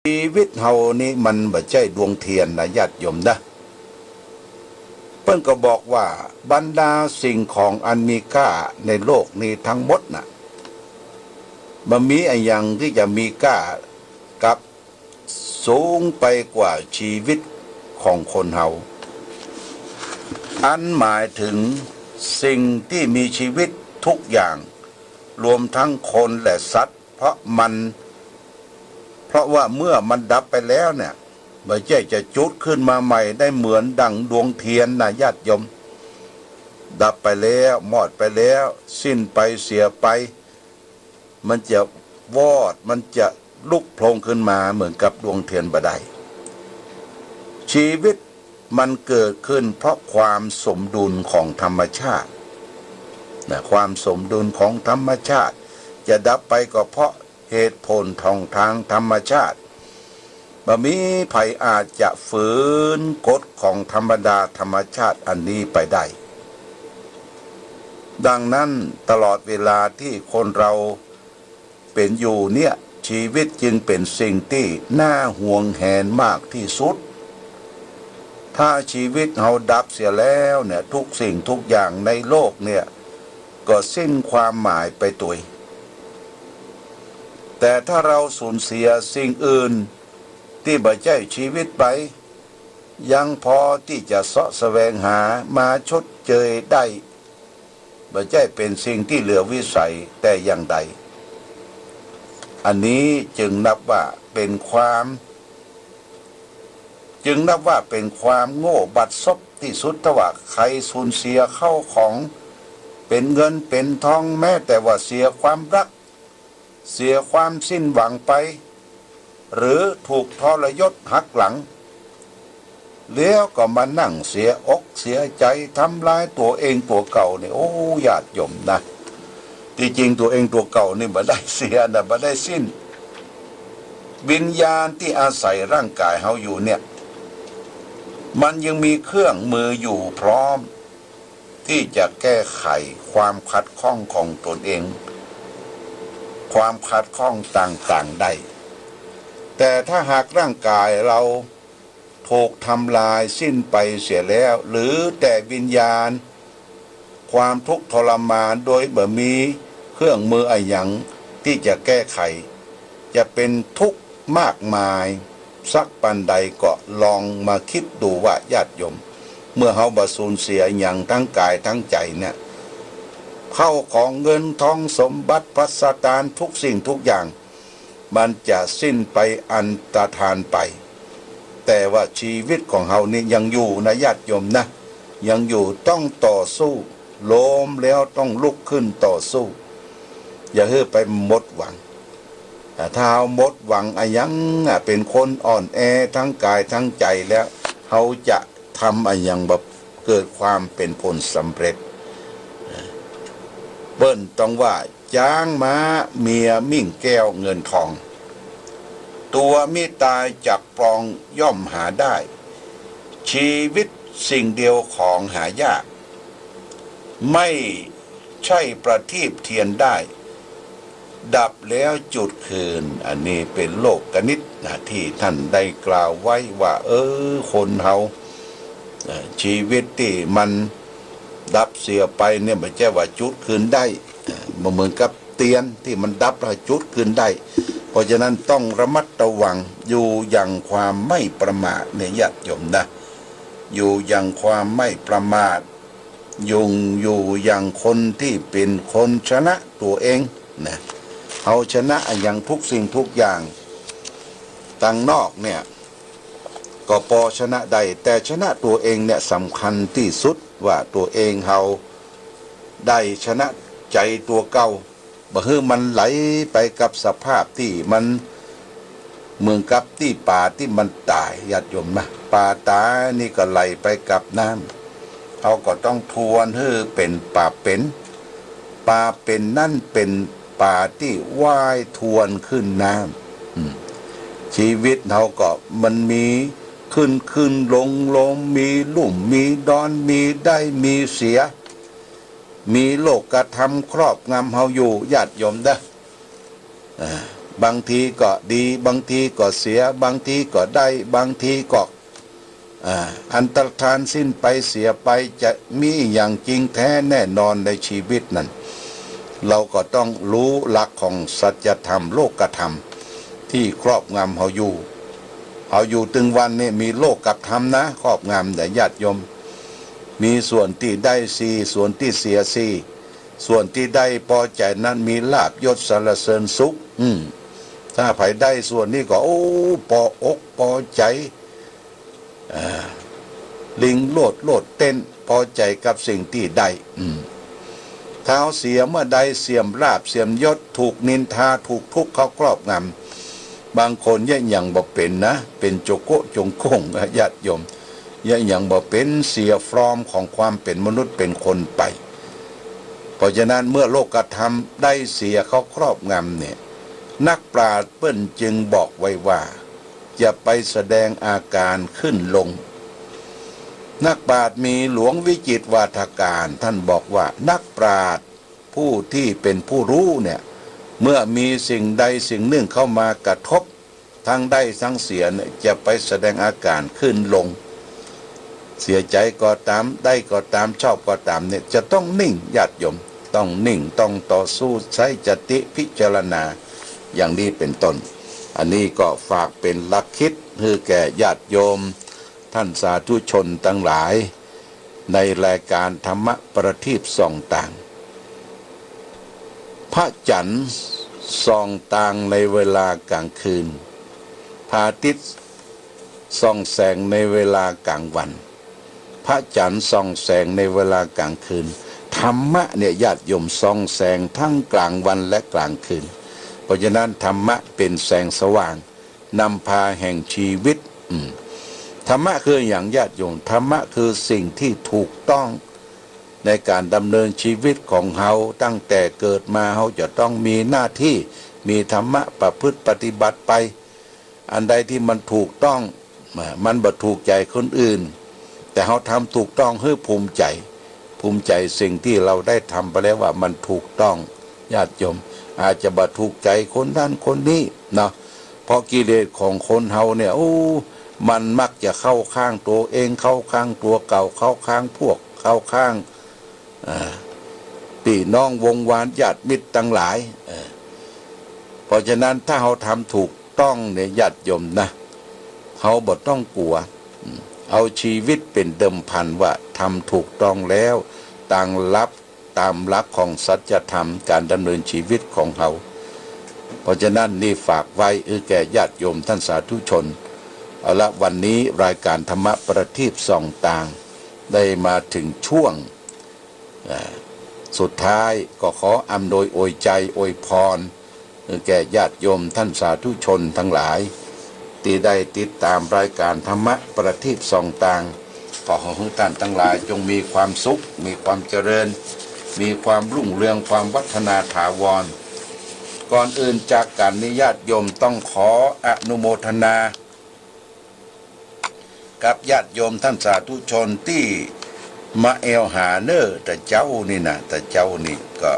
ชีวิตเฮานี่มันบ่ใช่ดวงเทียนนะญาติโยมนะเพิ่นก็บอกว่าบรรดาสิ่งของอันมีค่าในโลกนี้ทั้งหมดน่ะมันมีอะไรอย่างที่จะมีค่ากับสูงไปกว่าชีวิตของคนเฮาอันหมายถึงสิ่งที่มีชีวิตทุกอย่างรวมทั้งคนและสัตว์เพราะว่าเมื่อมันดับไปแล้วเนี่ยไม่ใช่จะจุดขึ้นมาใหม่ได้เหมือนดั่งดวงเทียนนะญาติโยมดับไปแล้วหมดไปแล้วสิ้นไปเสียไปมันจะวอดมันจะลุกโผล่ขึ้นมาเหมือนกับดวงเทียนบ่ได้ชีวิตมันเกิดขึ้นเพราะความสมดุลของธรรมชาตินะความสมดุลของธรรมชาติจะดับไปก็เพราะเหตุผลทางธรรมชาติบ่มีไผอาจจะฝืนกฎของธรรมชาติอันนี้ไปได้ดังนั้นตลอดเวลาที่คนเราเป็นอยู่เนี่ยชีวิตจึงเป็นสิ่งที่น่าห่วงแหนมากที่สุดถ้าชีวิตเราดับเสียแล้วเนี่ยทุกสิ่งทุกอย่างในโลกเนี่ยก็สิ้นความหมายไปตัวแต่ถ้าเราสูญเสียสิ่งอื่นที่บ่ใช่ชีวิตไปยังพอที่จะเสาะแสวงหามาชดเชยได้บ่ใช่เป็นสิ่งที่เหลือวิสัยแต่อย่างใดอันนี้จึงนับว่าเป็นความโง่บัดซบที่สุดถ้าว่าใครสูญเสียเข้าของเป็นเงินเป็นทองแม้แต่ว่าเสียความรักเสียความสิ้นหวังไปหรือถูกทรยศหักหลังแล้วก็มานั่งเสียอกเสียใจทำลายตัวเองตัวเก่าเนี่ยโอ้ญาติโยมนะที่จริงตัวเองตัวเก่านี่บ่ได้เสียนะบ่ได้สิ้นวิญญาณที่อาศัยร่างกายเฮาอยู่เนี่ยมันยังมีเครื่องมืออยู่พร้อมที่จะแก้ไขความขัดข้องของตนเองความขัดข้องต่างๆได้แต่ถ้าหากร่างกายเราถูกทำลายสิ้นไปเสียแล้วหรือแต่วิญญาณความทุกข์ทรมานโดยบ่มีเครื่องมืออะไรอย่างที่จะแก้ไขจะเป็นทุกข์มากมายสักปันใดก็ลองมาคิดดูว่าญาติโยมเมื่อเฮาบ่สูญเสียอย่างทั้งกายทั้งใจเนี่ยเข้าของเงินทองสมบัติพัสถานทุกสิ่งทุกอย่างมันจะสิ้นไปอันตรธานไปแต่ว่าชีวิตของเฮานี่ยังอยู่นะญาติโยมนะยังอยู่ต้องต่อสู้ล้มแล้วต้องลุกขึ้นต่อสู้อย่าให้ไปหมดหวังถ้าเฮาหมดหวังอะยังเป็นคนอ่อนแอทั้งกายทั้งใจแล้วเฮาจะทำอะยังแบบเกิดความเป็นผลสำเร็จเบิ้นต้องว่าจ้างม้าเมียมิ่งแก้วเงินทองตัวมิตายจับปองย่อมหาได้ชีวิตสิ่งเดียวของหายากไม่ใช่ประทีปเทียนได้ดับแล้วจุดคืนอันนี้เป็นโลกกนิษฐ์ที่ท่านได้กล่าวไว้ว่าคนเฮาชีวิตที่มันดับเสียไปเนี่ยไม่ใช่ว่าจุดคืนได้เหมือนกับเตียนที่มันดับแล้วจุดคืนได้เพราะฉะนั้นต้องระมัดระวังอยู่อย่างความไม่ประมาทเนี่ยญาติโยมนะอยู่อย่างความไม่ประมาทอยู่อย่างคนที่เป็นคนชนะตัวเองนะเอาชนะอย่างทุกสิ่งทุกอย่างต่างนอกเนี่ยก็พอชนะได้แต่ชนะตัวเองเนี่ยสำคัญที่สุดว่าตัวเองเฮาได้ชนะใจตัวเก่าบ่ให้มันไหลไปกับสภาพที่มันเหมือนกับที่ป่าที่มันตายญาติโยมนะป่าตายนี่ก็ไหลไปกับน้ำเขาก็ต้องทวนให้เป็นป่าเป็นนั่นเป็นป่าที่ว่ายทวนขึ้นน้ำชีวิตเขาก็มันมีขึ้นลงมีลุ่มมีดอนมีได้มีเสียมีโลกกระทำครอบงำเฮาอยู่ญาติโยมเด้อ บางทีก็ดีบางทีก็เสียบางทีก็ได้บางทีก็อันตรธานสิ้นไปเสียไปจะมีอย่างจริงแท้แน่นอนในชีวิตนั้นเราก็ต้องรู้หลักของสัจธรรมโลกธรรมที่ครอบงำเฮาอยู่ถึงวันนี้มีโลกกับธรรมนะครอบงำแต่ญาติโยมมีส่วนที่ได้สี่ส่วนที่เสียสี่ส่วนที่ได้พอใจนั้นมีลาภยศสรรเสริญสุขถ้าไผได้ส่วนนี้ก็โอ้พออกพอใจลิงโลดเต้นพอใจกับสิ่งที่ได้เท้าเสียเมื่อใดเสียมราบเสียมยศถูกนินทาถูกทุกข์เขาครอบงำบางคนแย่ยังบ่เป็นนะเป็นโจโกจงโก้งญาติโยมแย่ยังบ่เป็นเสียฟอร์มของความเป็นมนุษย์เป็นคนไปเพราะฉะนั้นเมื่อโลกธรรมได้เสียเขาครอบงำเนี่ยนักปราชญ์เปิ้นจึงบอกไว้ว่าอย่าไปแสดงอาการขึ้นลงนักปราชญ์มีหลวงวิจิตรวาทการท่านบอกว่านักปราชญ์ผู้ที่เป็นผู้รู้เนี่ยเมื่อมีสิ่งใดสิ่งหนึ่งเข้ามากระทบทั้งได้ทั้งเสียเนี่ยจะไปแสดงอาการขึ้นลงเสียใจก็ตามได้ก็ตามชอบก็ตามเนี่ยจะต้องนิ่งญาติโยมต้องนิ่งต้องต่อสู้ใช้จติพิจารณาอย่างนี้เป็นต้นอันนี้ก็ฝากเป็นหลักคิดให้แก่ญาติโยมท่านสาธุชนทั้งหลายในรายการธรรมะประทีปส่องต่างพระจันทร์ส่องต่างในเวลากลางคืนพระอาทิตย์ส่องแสงในเวลากลางวันพระจันทร์ส่องแสงในเวลากลางคืนธรรมะเนี่ยญาติโยมส่องแสงทั้งกลางวันและกลางคืนเพราะฉะนั้นธรรมะเป็นแสงสว่างนำพาแห่งชีวิตธรรมะคืออย่างญาติโยมธรรมะคือสิ่งที่ถูกต้องในการดำเนินชีวิตของเฮาตั้งแต่เกิดมาเฮาจะต้องมีหน้าที่มีธรรมะประพฤติปฏิบัติไปอันใดที่มันถูกต้องมันบ่ถูกใจคนอื่นแต่เฮาทำถูกต้องให้ภูมิใจสิ่งที่เราได้ทำไปแล้วว่ามันถูกต้องญาติโยมอาจจะบ่ถูกใจคนนั้นคนนี้เนาะเพราะกิเลสของคนเฮาเนี่ยมันมักจะเข้าข้างตัวเองเข้าข้างตัวเก่าเข้าข้างพวกเข้าข้างพี่น้องวงวานญาติมิตรทั้งหลายเพราะฉะนั้นถ้าเราทำถูกต้องเนี่ยญาติโยมนะเขาบ่ต้องกลัวเอาชีวิตเป็นเดิมพันว่าทำถูกต้องแล้วต่างรับตามหลักของสัจธรรมการดำเนินชีวิตของเขาเพราะฉะนั้นนี่ฝากไว้แก่ญาติโยมท่านสาธุชนเอาละวันนี้รายการธรรมะประทีปส่องต่างได้มาถึงช่วงสุดท้ายก็ขออำนวยอวยใจอวยพรแก่ญาติโยมท่านสาธุชนทั้งหลายที่ได้ติดตามรายการธรรมะประทีปส่องต่างขอให้ท่านทั้งหลายจงมีความสุขมีความเจริญมีความรุ่งเรืองความวัฒนาถาวรก่อนอื่นจากการนิญาติโยมต้องขออนุโมทนากับญาติโยมท่านสาธุชนที่มาแอวหาเนอแต่เจ้านี่นะแต่เจ้านี่ก็